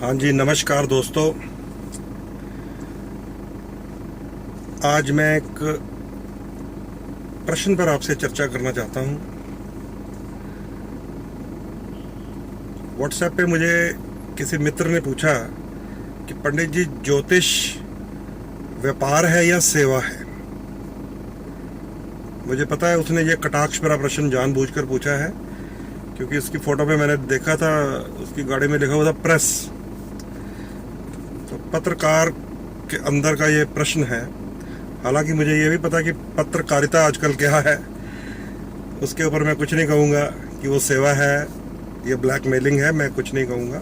हाँ जी, नमस्कार दोस्तों। आज मैं एक प्रश्न पर आपसे चर्चा करना चाहता हूँ। व्हाट्सएप पे मुझे किसी मित्र ने पूछा कि पंडित जी, ज्योतिष व्यापार है या सेवा है। मुझे पता है उसने ये कटाक्ष भरा प्रश्न जानबूझकर पूछा है, क्योंकि उसकी फोटो पे मैंने देखा था, उसकी गाड़ी में लिखा हुआ था प्रेस। तो पत्रकार के अंदर का ये प्रश्न है। हालांकि मुझे ये भी पता कि पत्रकारिता आजकल क्या है, उसके ऊपर मैं कुछ नहीं कहूँगा कि वो सेवा है, ये ब्लैकमेलिंग है, मैं कुछ नहीं कहूँगा।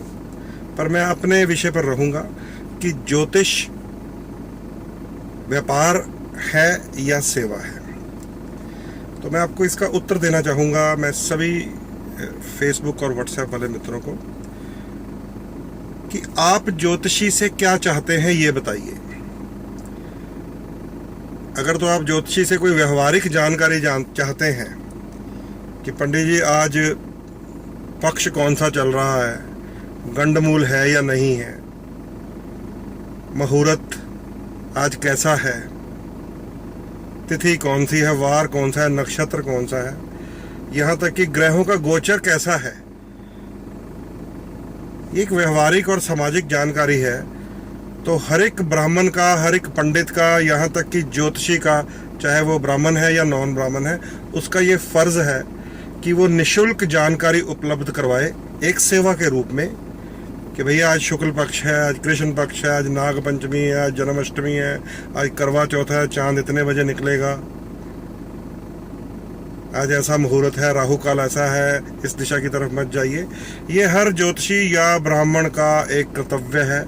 पर मैं अपने विषय पर रहूँगा कि ज्योतिष व्यापार है या सेवा है। तो मैं आपको इसका उत्तर देना चाहूँगा, मैं सभी फेसबुक और व्हाट्सएप वाले मित्रों को, कि आप ज्योतिषी से क्या चाहते हैं ये बताइए। अगर तो आप ज्योतिषी से कोई व्यवहारिक जानकारी चाहते हैं कि पंडित जी आज पक्ष कौन सा चल रहा है, गंडमूल है या नहीं है, मुहूर्त आज कैसा है, तिथि कौन सी है, वार कौन सा है, नक्षत्र कौन सा है, यहाँ तक कि ग्रहों का गोचर कैसा है, एक व्यवहारिक और सामाजिक जानकारी है, तो हर एक ब्राह्मण का, हर एक पंडित का, यहाँ तक कि ज्योतिषी का, चाहे वो ब्राह्मण है या नॉन ब्राह्मण है, उसका ये फर्ज है कि वो निशुल्क जानकारी उपलब्ध करवाए एक सेवा के रूप में, कि भैया आज शुक्ल पक्ष है, आज कृष्ण पक्ष है, आज नाग पंचमी है, आज जन्माष्टमी है, आज करवा चौथ है, चांद इतने बजे निकलेगा, आज ऐसा मुहूर्त है, राहु काल ऐसा है, इस दिशा की तरफ मत जाइए। ये हर ज्योतिषी या ब्राह्मण का एक कर्तव्य है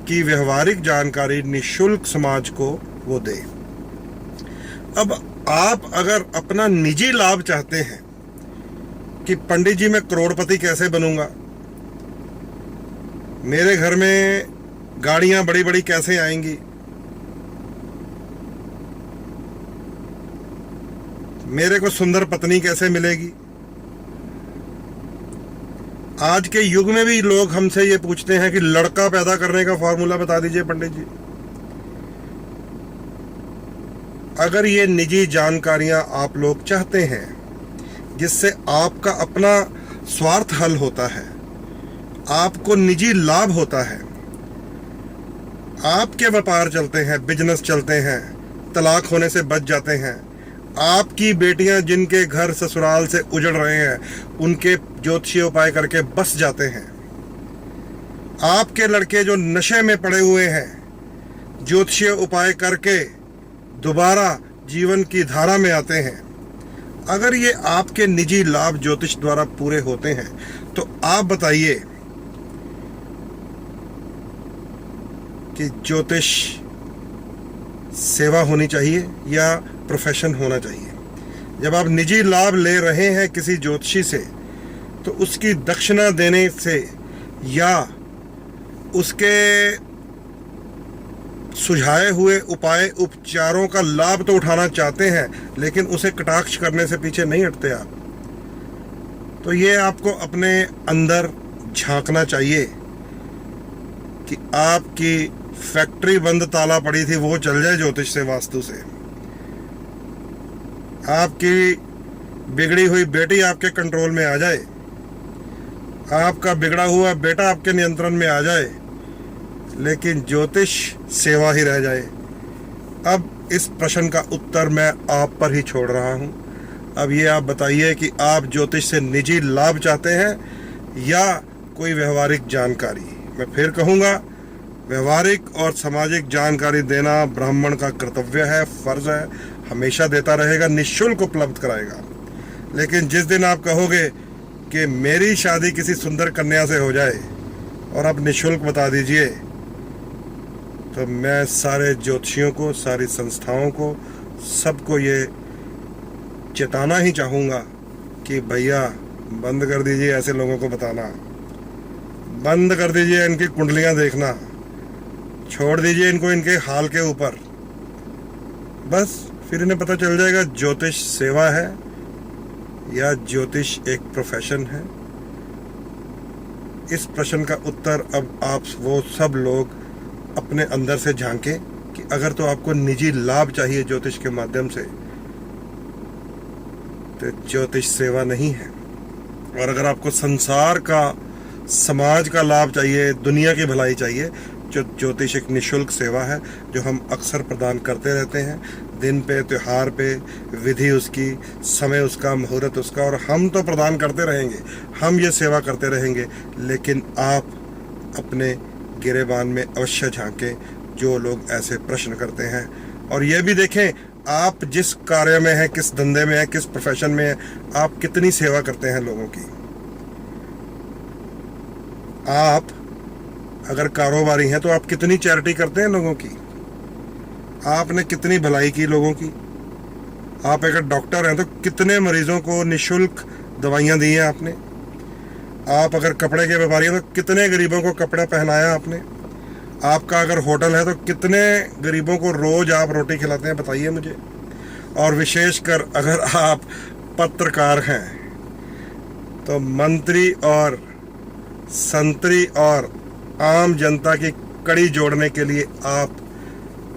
कि व्यवहारिक जानकारी निशुल्क समाज को वो दे। अब आप अगर अपना निजी लाभ चाहते हैं कि पंडित जी मैं करोड़पति कैसे बनूंगा, मेरे घर में गाड़ियां बड़ी बड़ी कैसे आएंगी, मेरे को सुंदर पत्नी कैसे मिलेगी। आज के युग में भी लोग हमसे ये पूछते हैं कि लड़का पैदा करने का फॉर्मूला बता दीजिए पंडित जी। अगर ये निजी जानकारियां आप लोग चाहते हैं जिससे आपका अपना स्वार्थ हल होता है, आपको निजी लाभ होता है, आपके व्यापार चलते हैं, बिजनेस चलते हैं, तलाक होने से बच जाते हैं, आपकी बेटियां जिनके घर ससुराल से उजड़ रहे हैं उनके ज्योतिषीय उपाय करके बस जाते हैं, आपके लड़के जो नशे में पड़े हुए हैं ज्योतिषीय उपाय करके दोबारा जीवन की धारा में आते हैं, अगर ये आपके निजी लाभ ज्योतिष द्वारा पूरे होते हैं तो आप बताइए कि ज्योतिष सेवा होनी चाहिए या प्रोफेशन होना चाहिए। जब आप निजी लाभ ले रहे हैं किसी ज्योतिषी से, तो उसकी दक्षिणा देने से या उसके सुझाए हुए उपाय उपचारों का लाभ तो उठाना चाहते हैं, लेकिन उसे कटाक्ष करने से पीछे नहीं हटते आप। तो ये आपको अपने अंदर झांकना चाहिए कि आपकी फैक्ट्री बंद ताला पड़ी थी वो चल जाए ज्योतिष से, वास्तु से। आपकी बिगड़ी हुई बेटी आपके कंट्रोल में आ जाए, आपका बिगड़ा हुआ बेटा आपके नियंत्रण में आ जाए, लेकिन ज्योतिष सेवा ही रह जाए। अब इस प्रश्न का उत्तर मैं आप पर ही छोड़ रहा हूं। अब ये आप बताइए कि आप ज्योतिष से निजी लाभ चाहते हैं या कोई व्यवहारिक जानकारी। मैं फिर कहूँगा, व्यवहारिक और सामाजिक जानकारी देना ब्राह्मण का कर्तव्य है, फर्ज है, हमेशा देता रहेगा, निःशुल्क उपलब्ध कराएगा। लेकिन जिस दिन आप कहोगे कि मेरी शादी किसी सुंदर कन्या से हो जाए और आप निःशुल्क बता दीजिए, तो मैं सारे ज्योतिषियों को, सारी संस्थाओं को, सबको ये चेताना ही चाहूँगा कि भैया बंद कर दीजिए ऐसे लोगों को बताना, बंद कर दीजिए इनकी कुंडलियाँ देखना, छोड़ दीजिए इनको इनके हाल के ऊपर। बस फिर इन्हें पता चल जाएगा ज्योतिष सेवा है या ज्योतिष एक प्रोफेशन है। इस प्रश्न का उत्तर अब आप वो सब लोग अपने अंदर से झांकें कि अगर तो आपको निजी लाभ चाहिए ज्योतिष के माध्यम से, तो ज्योतिष सेवा नहीं है। और अगर आपको संसार का, समाज का लाभ चाहिए, दुनिया की भलाई चाहिए, जो ज्योतिष एक निशुल्क सेवा है जो हम अक्सर प्रदान करते रहते हैं, दिन पे, त्योहार पे, विधि उसकी, समय उसका, मुहूर्त उसका, और हम तो प्रदान करते रहेंगे, हम ये सेवा करते रहेंगे। लेकिन आप अपने गिरेबान में अवश्य झांकें जो लोग ऐसे प्रश्न करते हैं, और ये भी देखें आप जिस कार्य में हैं, किस धंधे में हैं, किस प्रोफेशन में हैं, आप कितनी सेवा करते हैं लोगों की। आप अगर कारोबारी हैं तो आप कितनी चैरिटी करते हैं लोगों की, आपने कितनी भलाई की लोगों की। आप अगर डॉक्टर हैं तो कितने मरीजों को निशुल्क दवाइयाँ दी हैं आपने। आप अगर कपड़े के व्यापारी हैं तो कितने गरीबों को कपड़ा पहनाया आपने। आपका अगर होटल है तो कितने गरीबों को रोज आप रोटी खिलाते हैं, बताइए मुझे। और विशेषकर अगर आप पत्रकार हैं तो मंत्री और संतरी और आम जनता की कड़ी जोड़ने के लिए आप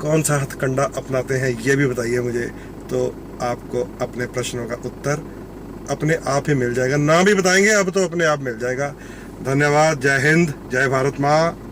कौन सा हथकंडा अपनाते हैं, ये भी बताइए मुझे। तो आपको अपने प्रश्नों का उत्तर अपने आप ही मिल जाएगा, ना भी बताएंगे अब तो अपने आप मिल जाएगा। धन्यवाद। जय हिंद, जय भारत माँ।